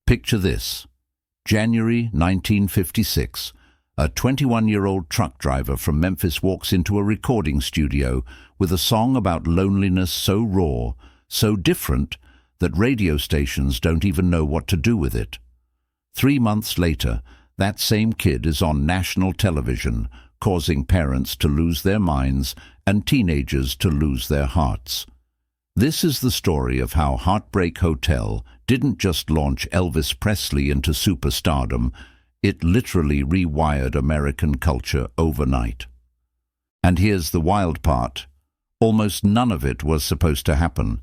Picture this. January 1956. A 21-year-old truck driver from Memphis walks into a recording studio with a song about loneliness so raw, so different, that radio stations don't even know what to do with it. 3 months later, that same kid is on national television, causing parents to lose their minds and teenagers to lose their hearts. This is the story of how Heartbreak Hotel didn't just launch Elvis Presley into superstardom, it literally rewired American culture overnight. And here's the wild part. Almost none of it was supposed to happen.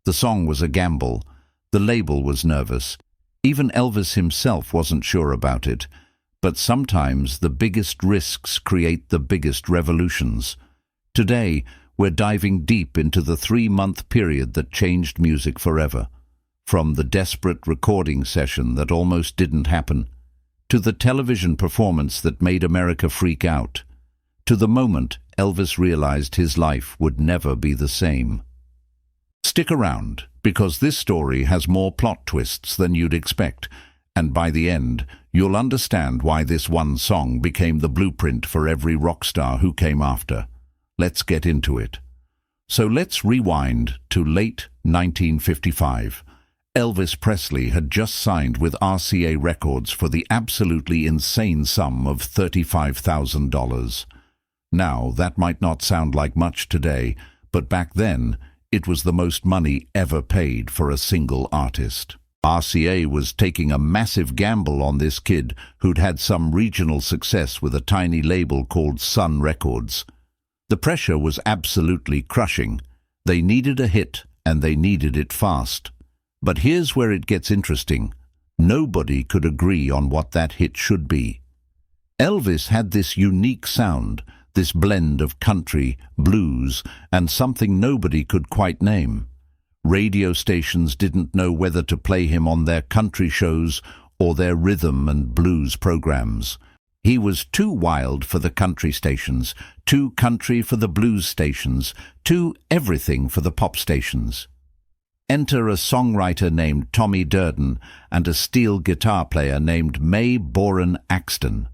The song was a gamble. The label was nervous. Even Elvis himself wasn't sure about it. But sometimes the biggest risks create the biggest revolutions. Today, we're diving deep into the 3-month period that changed music forever. From the desperate recording session that almost didn't happen, to the television performance that made America freak out, to the moment Elvis realized his life would never be the same. Stick around, because this story has more plot twists than you'd expect, and by the end, you'll understand why this one song became the blueprint for every rock star who came after. Let's get into it. So let's rewind to late 1955. Elvis Presley had just signed with RCA Records for the absolutely insane sum of $35,000. Now, that might not sound like much today, but back then, it was the most money ever paid for a single artist. RCA was taking a massive gamble on this kid who'd had some regional success with a tiny label called Sun Records. The pressure was absolutely crushing. They needed a hit, and they needed it fast. But here's where it gets interesting. Nobody could agree on what that hit should be. Elvis had this unique sound, this blend of country, blues, and something nobody could quite name. Radio stations didn't know whether to play him on their country shows or their rhythm and blues programs. He was too wild for the country stations, too country for the blues stations, too everything for the pop stations. Enter a songwriter named Tommy Durden and a steel guitar player named May Boren Axton.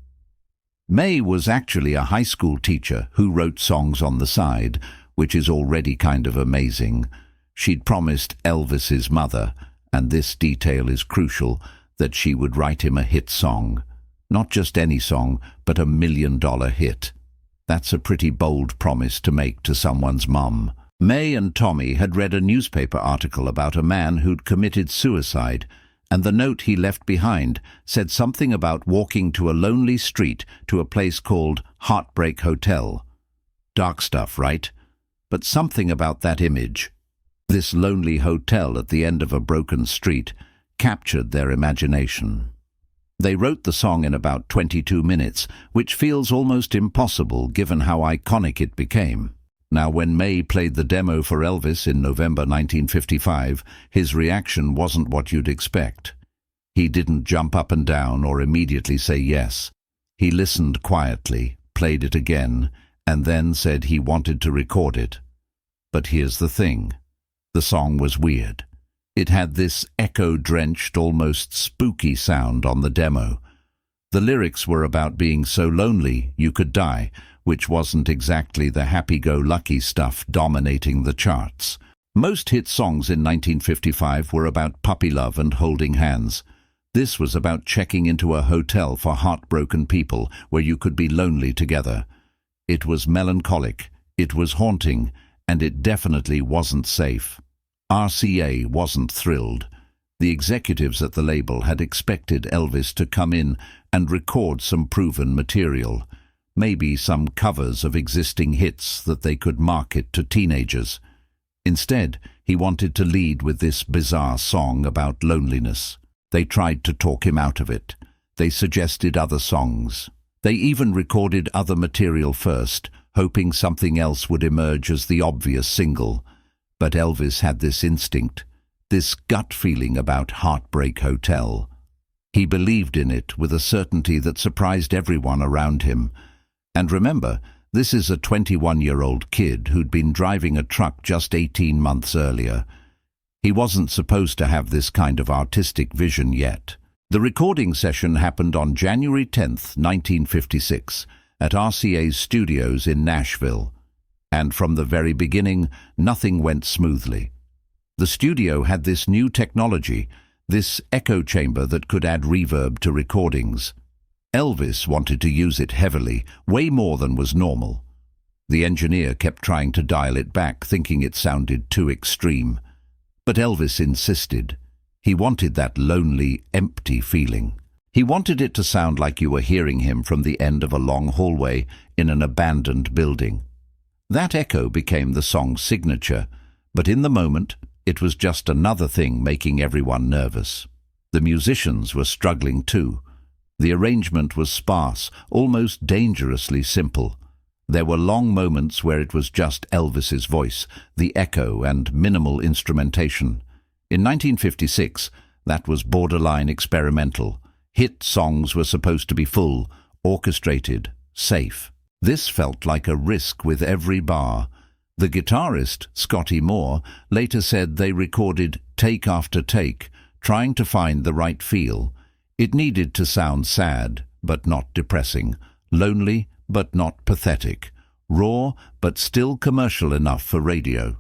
May was actually a high school teacher who wrote songs on the side, which is already kind of amazing. She'd promised Elvis's mother, and this detail is crucial, that she would write him a hit song. Not just any song, but $1 million hit. That's a pretty bold promise to make to someone's mum. May and Tommy had read a newspaper article about a man who'd committed suicide, and the note he left behind said something about walking to a lonely street to a place called Heartbreak Hotel. Dark stuff, right? But something about that image, this lonely hotel at the end of a broken street, captured their imagination. They wrote the song in about 22 minutes, which feels almost impossible given how iconic it became. Now, when May played the demo for Elvis in November 1955, his reaction wasn't what you'd expect. He didn't jump up and down or immediately say yes. He listened quietly, played it again, and then said he wanted to record it. But here's the thing. The song was weird. It had this echo-drenched, almost spooky sound on the demo. The lyrics were about being so lonely you could die, which wasn't exactly the happy-go-lucky stuff dominating the charts. Most hit songs in 1955 were about puppy love and holding hands. This was about checking into a hotel for heartbroken people where you could be lonely together. It was melancholic, it was haunting, and it definitely wasn't safe. RCA wasn't thrilled. The executives at the label had expected Elvis to come in and record some proven material, maybe some covers of existing hits that they could market to teenagers. Instead, he wanted to lead with this bizarre song about loneliness. They tried to talk him out of it. They suggested other songs. They even recorded other material first, hoping something else would emerge as the obvious single. But Elvis had this instinct, this gut feeling about Heartbreak Hotel. He believed in it with a certainty that surprised everyone around him. And remember, this is a 21-year-old kid who'd been driving a truck just 18 months earlier. He wasn't supposed to have this kind of artistic vision yet. The recording session happened on January 10th, 1956, at RCA's studios in Nashville. And from the very beginning, nothing went smoothly. The studio had this new technology, this echo chamber that could add reverb to recordings. Elvis wanted to use it heavily, way more than was normal. The engineer kept trying to dial it back, thinking it sounded too extreme. But Elvis insisted. He wanted that lonely, empty feeling. He wanted it to sound like you were hearing him from the end of a long hallway in an abandoned building. That echo became the song's signature, but in the moment, it was just another thing making everyone nervous. The musicians were struggling too. The arrangement was sparse, almost dangerously simple. There were long moments where it was just Elvis's voice, the echo and minimal instrumentation. In 1956, that was borderline experimental. Hit songs were supposed to be full, orchestrated, safe. This felt like a risk with every bar. The guitarist, Scotty Moore, later said they recorded take after take, trying to find the right feel. It needed to sound sad, but not depressing, lonely, but not pathetic, raw, but still commercial enough for radio.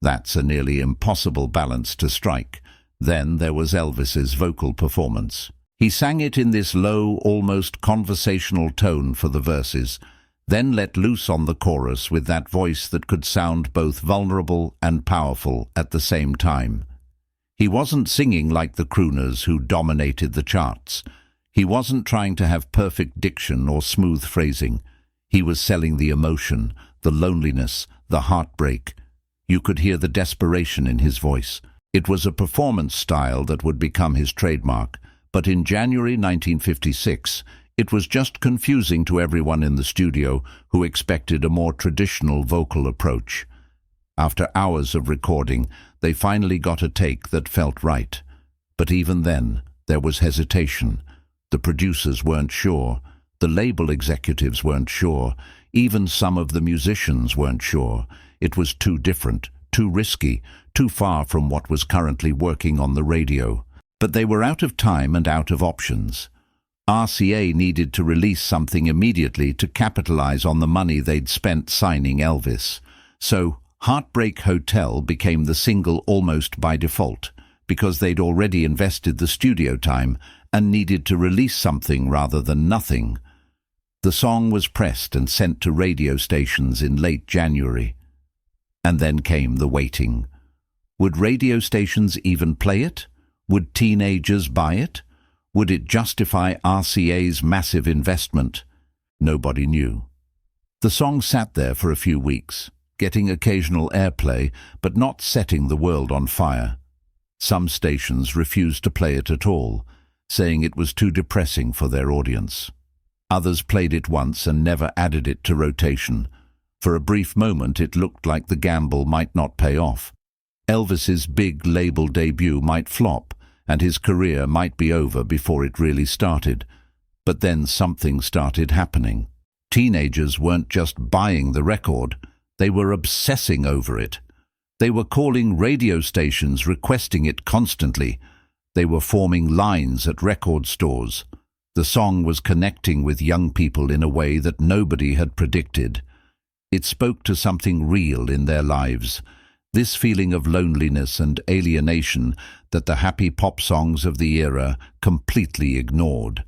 That's a nearly impossible balance to strike. Then there was Elvis's vocal performance. He sang it in this low, almost conversational tone for the verses, then let loose on the chorus with that voice that could sound both vulnerable and powerful at the same time. He wasn't singing like the crooners who dominated the charts. He wasn't trying to have perfect diction or smooth phrasing. He was selling the emotion, the loneliness, the heartbreak. You could hear the desperation in his voice. It was a performance style that would become his trademark, but in January 1956, it was just confusing to everyone in the studio who expected a more traditional vocal approach. After hours of recording, they finally got a take that felt right. But even then, there was hesitation. The producers weren't sure. The label executives weren't sure. Even some of the musicians weren't sure. It was too different, too risky, too far from what was currently working on the radio. But they were out of time and out of options. RCA needed to release something immediately to capitalize on the money they'd spent signing Elvis. So Heartbreak Hotel became the single almost by default, because they'd already invested the studio time and needed to release something rather than nothing. The song was pressed and sent to radio stations in late January. And then came the waiting. Would radio stations even play it? Would teenagers buy it? Would it justify RCA's massive investment? Nobody knew. The song sat there for a few weeks, getting occasional airplay, but not setting the world on fire. Some stations refused to play it at all, saying it was too depressing for their audience. Others played it once and never added it to rotation. For a brief moment it looked like the gamble might not pay off. Elvis's big label debut might flop, and his career might be over before it really started. But then something started happening. Teenagers weren't just buying the record, they were obsessing over it. They were calling radio stations, requesting it constantly. They were forming lines at record stores. The song was connecting with young people in a way that nobody had predicted. It spoke to something real in their lives, this feeling of loneliness and alienation that the happy pop songs of the era completely ignored.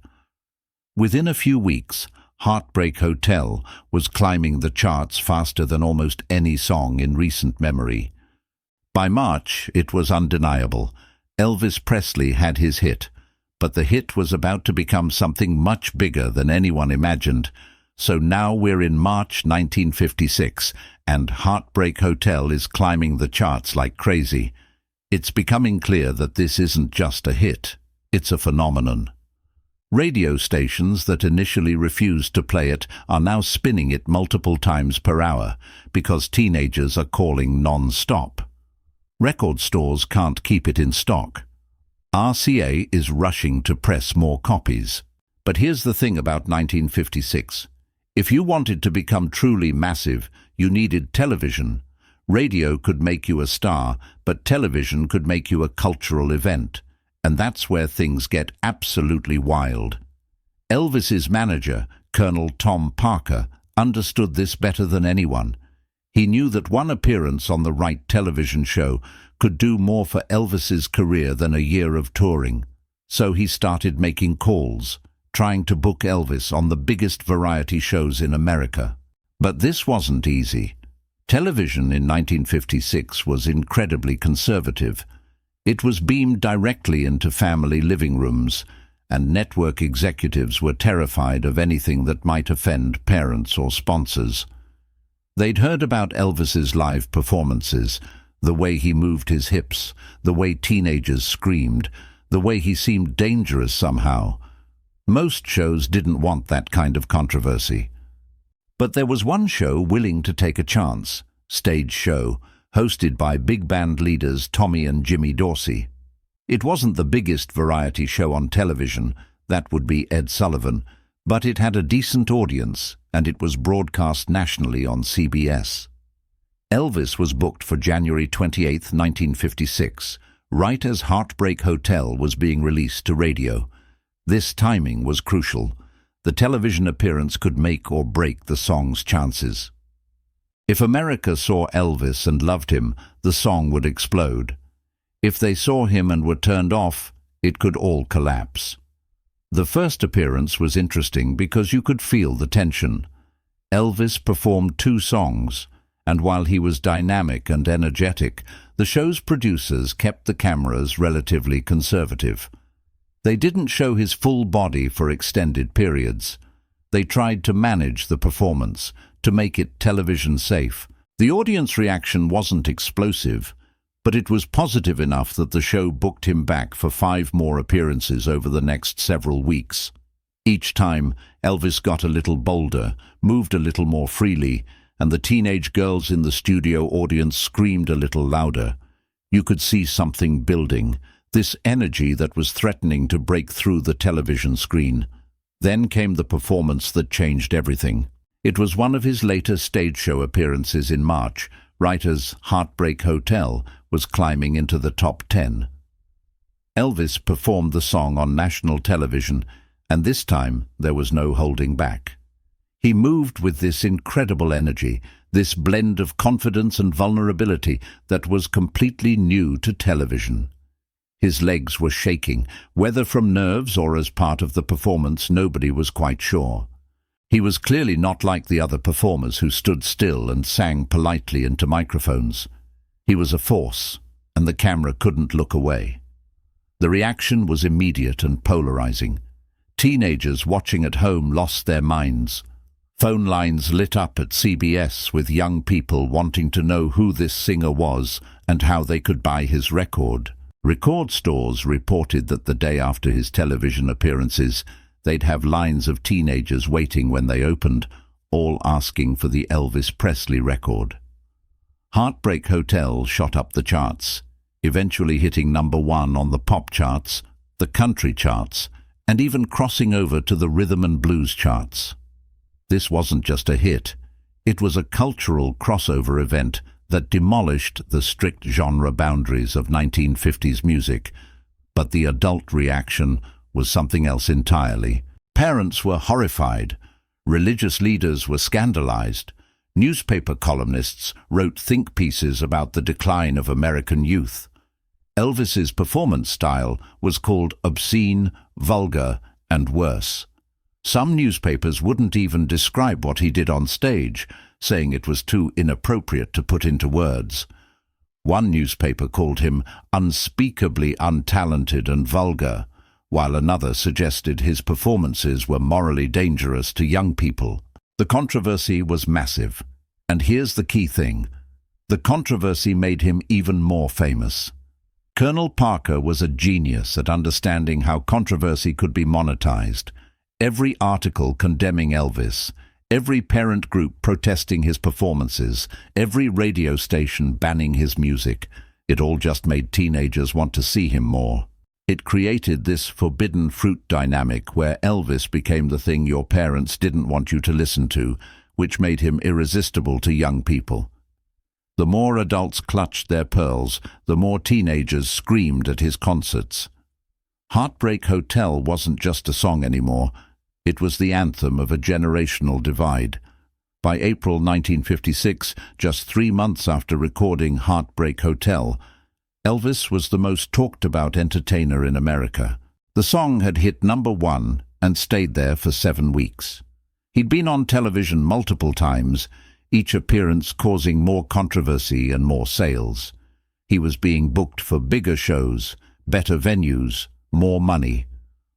Within a few weeks, Heartbreak Hotel was climbing the charts faster than almost any song in recent memory. By March, it was undeniable. Elvis Presley had his hit, but the hit was about to become something much bigger than anyone imagined. So now we're in March 1956, and Heartbreak Hotel is climbing the charts like crazy. It's becoming clear that this isn't just a hit, it's a phenomenon. Radio stations that initially refused to play it are now spinning it multiple times per hour because teenagers are calling non-stop. Record stores can't keep it in stock. RCA is rushing to press more copies. But here's the thing about 1956. If you wanted to become truly massive, you needed television. Radio could make you a star, but television could make you a cultural event. And that's where things get absolutely wild. Elvis's manager, Colonel Tom Parker, understood this better than anyone. He knew that one appearance on the right television show could do more for Elvis's career than a year of touring. So he started making calls, trying to book Elvis on the biggest variety shows in America. But this wasn't easy. Television in 1956 was incredibly conservative. It was beamed directly into family living rooms, and network executives were terrified of anything that might offend parents or sponsors. They'd heard about Elvis's live performances, the way he moved his hips, the way teenagers screamed, the way he seemed dangerous somehow. Most shows didn't want that kind of controversy. But there was one show willing to take a chance, Stage Show, hosted by big band leaders Tommy and Jimmy Dorsey. It wasn't the biggest variety show on television, that would be Ed Sullivan, but it had a decent audience, and it was broadcast nationally on CBS. Elvis was booked for January 28, 1956, right as Heartbreak Hotel was being released to radio. This timing was crucial. The television appearance could make or break the song's chances. If America saw Elvis and loved him, the song would explode. If they saw him and were turned off, it could all collapse. The first appearance was interesting because you could feel the tension. Elvis performed 2 songs, and while he was dynamic and energetic, the show's producers kept the cameras relatively conservative. They didn't show his full body for extended periods. They tried to manage the performance, to make it television safe. The audience reaction wasn't explosive, but it was positive enough that the show booked him back for 5 more appearances over the next several weeks. Each time, Elvis got a little bolder, moved a little more freely, and the teenage girls in the studio audience screamed a little louder. You could see something building, this energy that was threatening to break through the television screen. Then came the performance that changed everything. It was one of his later stage show appearances in March, right as Heartbreak Hotel was climbing into the top 10. Elvis performed the song on national television, and this time there was no holding back. He moved with this incredible energy, this blend of confidence and vulnerability that was completely new to television. His legs were shaking, whether from nerves or as part of the performance, nobody was quite sure. He was clearly not like the other performers who stood still and sang politely into microphones. He was a force, and the camera couldn't look away. The reaction was immediate and polarizing. Teenagers watching at home lost their minds. Phone lines lit up at CBS with young people wanting to know who this singer was and how they could buy his record. Record stores reported that the day after his television appearances, they'd have lines of teenagers waiting when they opened, all asking for the Elvis Presley record. Heartbreak Hotel shot up the charts, eventually hitting #1 on the pop charts, the country charts, and even crossing over to the rhythm and blues charts. This wasn't just a hit. It was a cultural crossover event that demolished the strict genre boundaries of 1950s music, but the adult reaction was something else entirely. Parents were horrified. Religious leaders were scandalized. Newspaper columnists wrote think pieces about the decline of American youth. Elvis's performance style was called obscene, vulgar, and worse. Some newspapers wouldn't even describe what he did on stage, saying it was too inappropriate to put into words. One newspaper called him unspeakably untalented and vulgar, while another suggested his performances were morally dangerous to young people. The controversy was massive, and here's the key thing. The controversy made him even more famous. Colonel Parker was a genius at understanding how controversy could be monetized. Every article condemning Elvis, every parent group protesting his performances, every radio station banning his music, it all just made teenagers want to see him more. It created this forbidden fruit dynamic where Elvis became the thing your parents didn't want you to listen to, which made him irresistible to young people. The more adults clutched their pearls, the more teenagers screamed at his concerts. Heartbreak Hotel wasn't just a song anymore. It was the anthem of a generational divide. By April 1956, just 3 months after recording Heartbreak Hotel, Elvis was the most talked-about entertainer in America. The song had hit #1 and stayed there for 7 weeks. He'd been on television multiple times, each appearance causing more controversy and more sales. He was being booked for bigger shows, better venues, more money.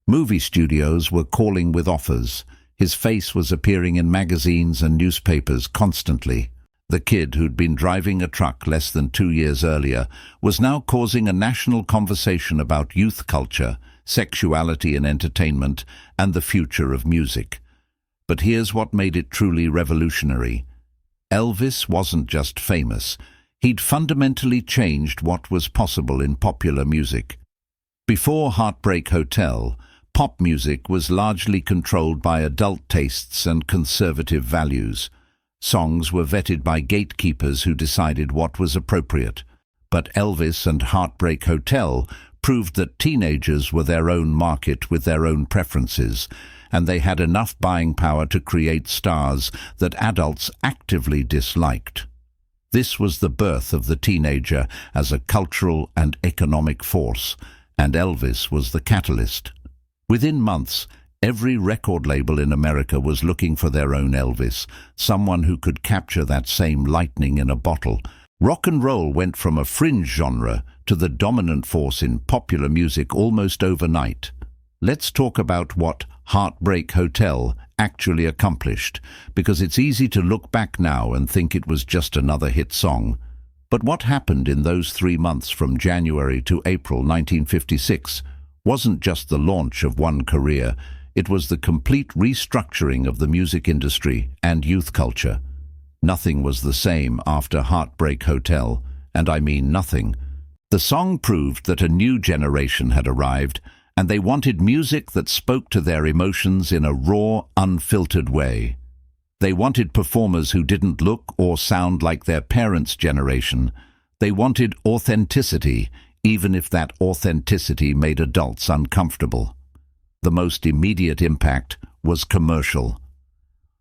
Movie studios were calling with offers. His face was appearing in magazines and newspapers constantly. The kid who'd been driving a truck less than 2 years earlier was now causing a national conversation about youth culture, sexuality and entertainment, and the future of music. But here's what made it truly revolutionary. Elvis wasn't just famous. He'd fundamentally changed what was possible in popular music. Before Heartbreak Hotel, pop music was largely controlled by adult tastes and conservative values. Songs were vetted by gatekeepers who decided what was appropriate. But Elvis and Heartbreak Hotel proved that teenagers were their own market with their own preferences, and they had enough buying power to create stars that adults actively disliked. This was the birth of the teenager as a cultural and economic force, and Elvis was the catalyst. Within months, every record label in America was looking for their own Elvis, someone who could capture that same lightning in a bottle. Rock and roll went from a fringe genre to the dominant force in popular music almost overnight. Let's talk about what Heartbreak Hotel actually accomplished, because it's easy to look back now and think it was just another hit song. But what happened in those 3 months from January to April 1956 wasn't just the launch of one career, it was the complete restructuring of the music industry and youth culture. Nothing was the same after Heartbreak Hotel, and I mean nothing. The song proved that a new generation had arrived, and they wanted music that spoke to their emotions in a raw, unfiltered way. They wanted performers who didn't look or sound like their parents' generation. They wanted authenticity, even if that authenticity made adults uncomfortable. The most immediate impact was commercial.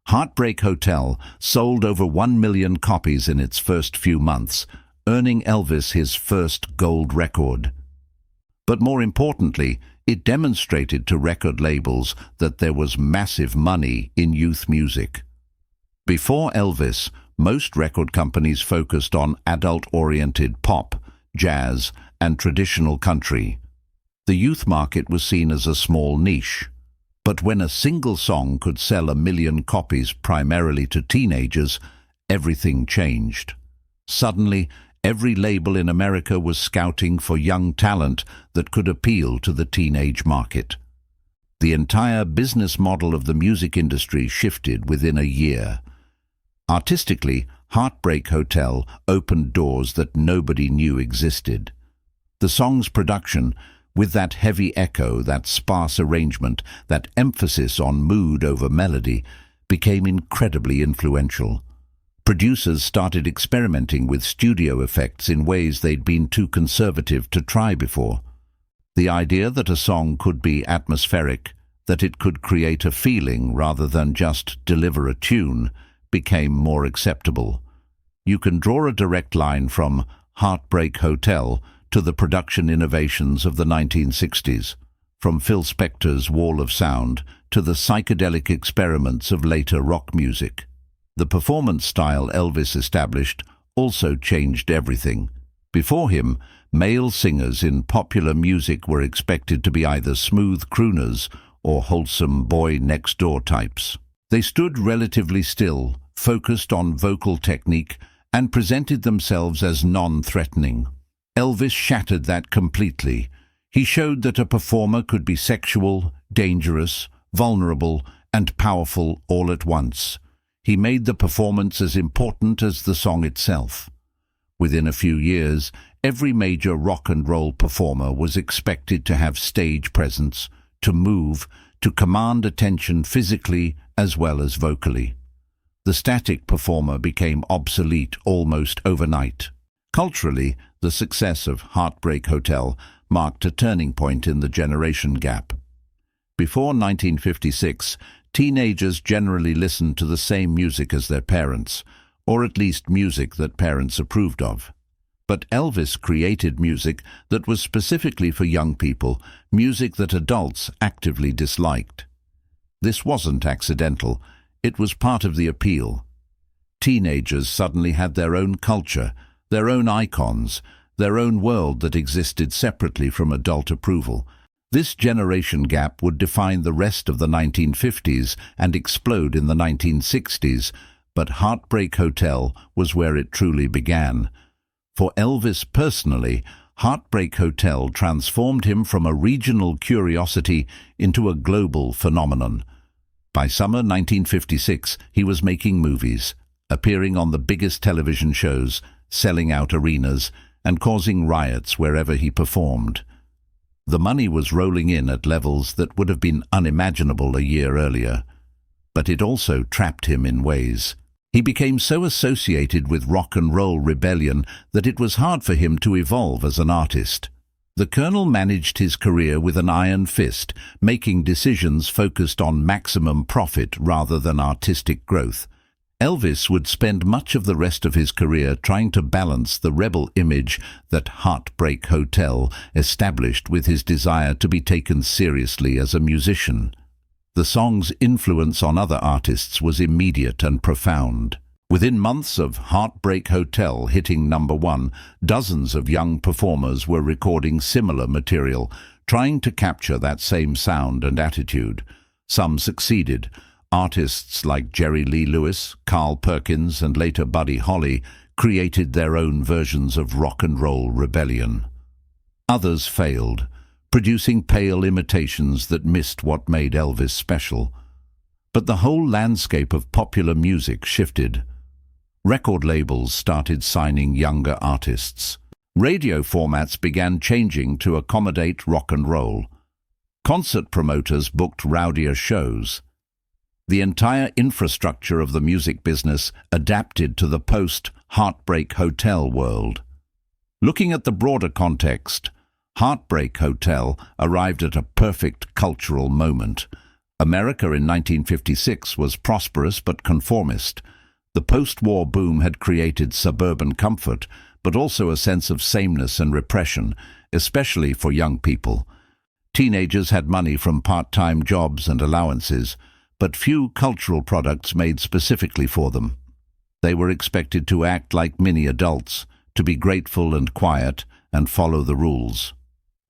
Heartbreak Hotel sold over 1 million copies in its first few months, earning Elvis his first gold record. But more importantly, it demonstrated to record labels that there was massive money in youth music. Before Elvis, most record companies focused on adult-oriented pop, jazz, and traditional country. The youth market was seen as a small niche. But when a single song could sell 1 million copies primarily to teenagers, everything changed. Suddenly, every label in America was scouting for young talent that could appeal to the teenage market. The entire business model of the music industry shifted within a year. Artistically, Heartbreak Hotel opened doors that nobody knew existed. The song's production, with that heavy echo, that sparse arrangement, that emphasis on mood over melody, became incredibly influential. Producers started experimenting with studio effects in ways they'd been too conservative to try before. The idea that a song could be atmospheric, that it could create a feeling rather than just deliver a tune, became more acceptable. You can draw a direct line from Heartbreak Hotel to the production innovations of the 1960s, from Phil Spector's Wall of Sound to the psychedelic experiments of later rock music. The performance style Elvis established also changed everything. Before him, male singers in popular music were expected to be either smooth crooners or wholesome boy-next-door types. They stood relatively still, focused on vocal technique, and presented themselves as non-threatening. Elvis shattered that completely. He showed that a performer could be sexual, dangerous, vulnerable, and powerful all at once. He made the performance as important as the song itself. Within a few years, every major rock and roll performer was expected to have stage presence, to move, to command attention physically as well as vocally. The static performer became obsolete almost overnight. Culturally, the success of Heartbreak Hotel marked a turning point in the generation gap. Before 1956, teenagers generally listened to the same music as their parents, or at least music that parents approved of. But Elvis created music that was specifically for young people, music that adults actively disliked. This wasn't accidental, it was part of the appeal. Teenagers suddenly had their own culture, their own icons, their own world that existed separately from adult approval. This generation gap would define the rest of the 1950s and explode in the 1960s, but Heartbreak Hotel was where it truly began. For Elvis personally, Heartbreak Hotel transformed him from a regional curiosity into a global phenomenon. By summer 1956, he was making movies, appearing on the biggest television shows, selling out arenas, and causing riots wherever he performed. The money was rolling in at levels that would have been unimaginable a year earlier. But it also trapped him in ways. He became so associated with rock and roll rebellion that it was hard for him to evolve as an artist. The Colonel managed his career with an iron fist, making decisions focused on maximum profit rather than artistic growth. Elvis would spend much of the rest of his career trying to balance the rebel image that Heartbreak Hotel established with his desire to be taken seriously as a musician. The song's influence on other artists was immediate and profound. Within months of Heartbreak Hotel hitting #1, dozens of young performers were recording similar material, trying to capture that same sound and attitude. Some succeeded. Artists like Jerry Lee Lewis, Carl Perkins, and later Buddy Holly created their own versions of rock and roll rebellion. Others failed, producing pale imitations that missed what made Elvis special. But the whole landscape of popular music shifted. Record labels started signing younger artists. Radio formats began changing to accommodate rock and roll. Concert promoters booked rowdier shows. The entire infrastructure of the music business adapted to the post-Heartbreak Hotel world. Looking at the broader context, Heartbreak Hotel arrived at a perfect cultural moment. America in 1956 was prosperous but conformist. The post-war boom had created suburban comfort, but also a sense of sameness and repression, especially for young people. Teenagers had money from part-time jobs and allowances, but few cultural products made specifically for them. They were expected to act like mini adults, to be grateful and quiet, and follow the rules.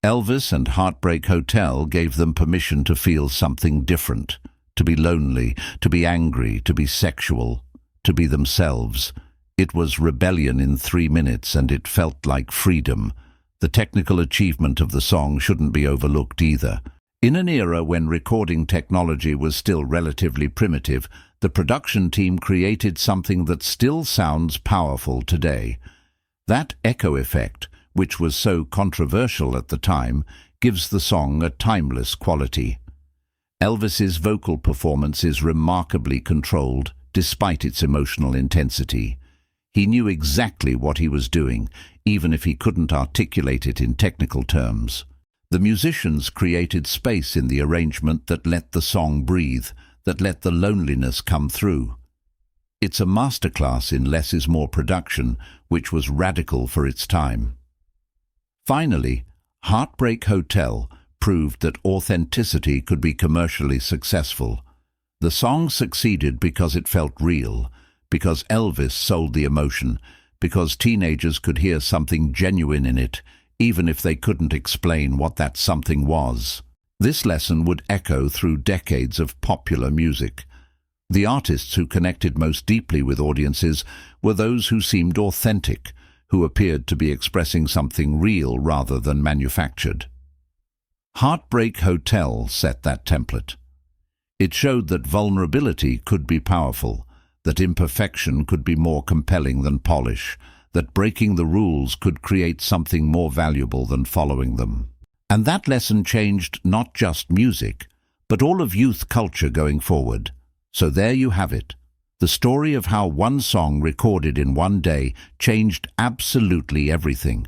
Elvis and Heartbreak Hotel gave them permission to feel something different, to be lonely, to be angry, to be sexual, to be themselves. It was rebellion in 3 minutes, and it felt like freedom. The technical achievement of the song shouldn't be overlooked either. In an era when recording technology was still relatively primitive, the production team created something that still sounds powerful today. That echo effect, which was so controversial at the time, gives the song a timeless quality. Elvis's vocal performance is remarkably controlled, despite its emotional intensity. He knew exactly what he was doing, even if he couldn't articulate it in technical terms. The musicians created space in the arrangement that let the song breathe, that let the loneliness come through. It's a masterclass in less is more production, which was radical for its time. Finally, Heartbreak Hotel proved that authenticity could be commercially successful. The song succeeded because it felt real, because Elvis sold the emotion, because teenagers could hear something genuine in it, even if they couldn't explain what that something was. This lesson would echo through decades of popular music. The artists who connected most deeply with audiences were those who seemed authentic, who appeared to be expressing something real rather than manufactured. Heartbreak Hotel set that template. It showed that vulnerability could be powerful, that imperfection could be more compelling than polish, that breaking the rules could create something more valuable than following them. And that lesson changed not just music, but all of youth culture going forward. So there you have it, The story of how one song recorded in one day changed absolutely everything.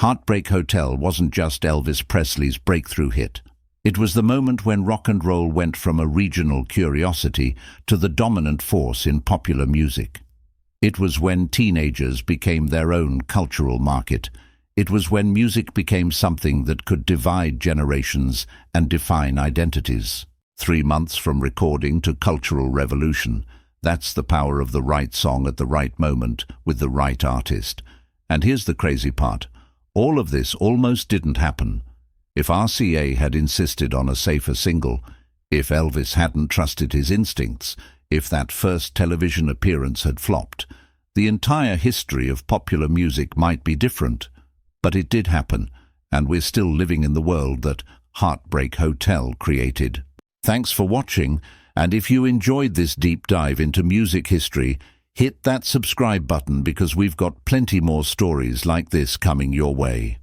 Heartbreak Hotel wasn't just Elvis Presley's breakthrough hit. It was the moment when rock and roll went from a regional curiosity to the dominant force in popular music. It was when teenagers became their own cultural market. It was when music became something that could divide generations and define identities. 3 months from recording to cultural revolution. That's the power of the right song at the right moment with the right artist. And here's the crazy part. All of this almost didn't happen. If RCA had insisted on a safer single, if Elvis hadn't trusted his instincts, if that first television appearance had flopped, the entire history of popular music might be different. But it did happen, and we're still living in the world that Heartbreak Hotel created. Thanks for watching, and if you enjoyed this deep dive into music history, hit that subscribe button because we've got plenty more stories like this coming your way.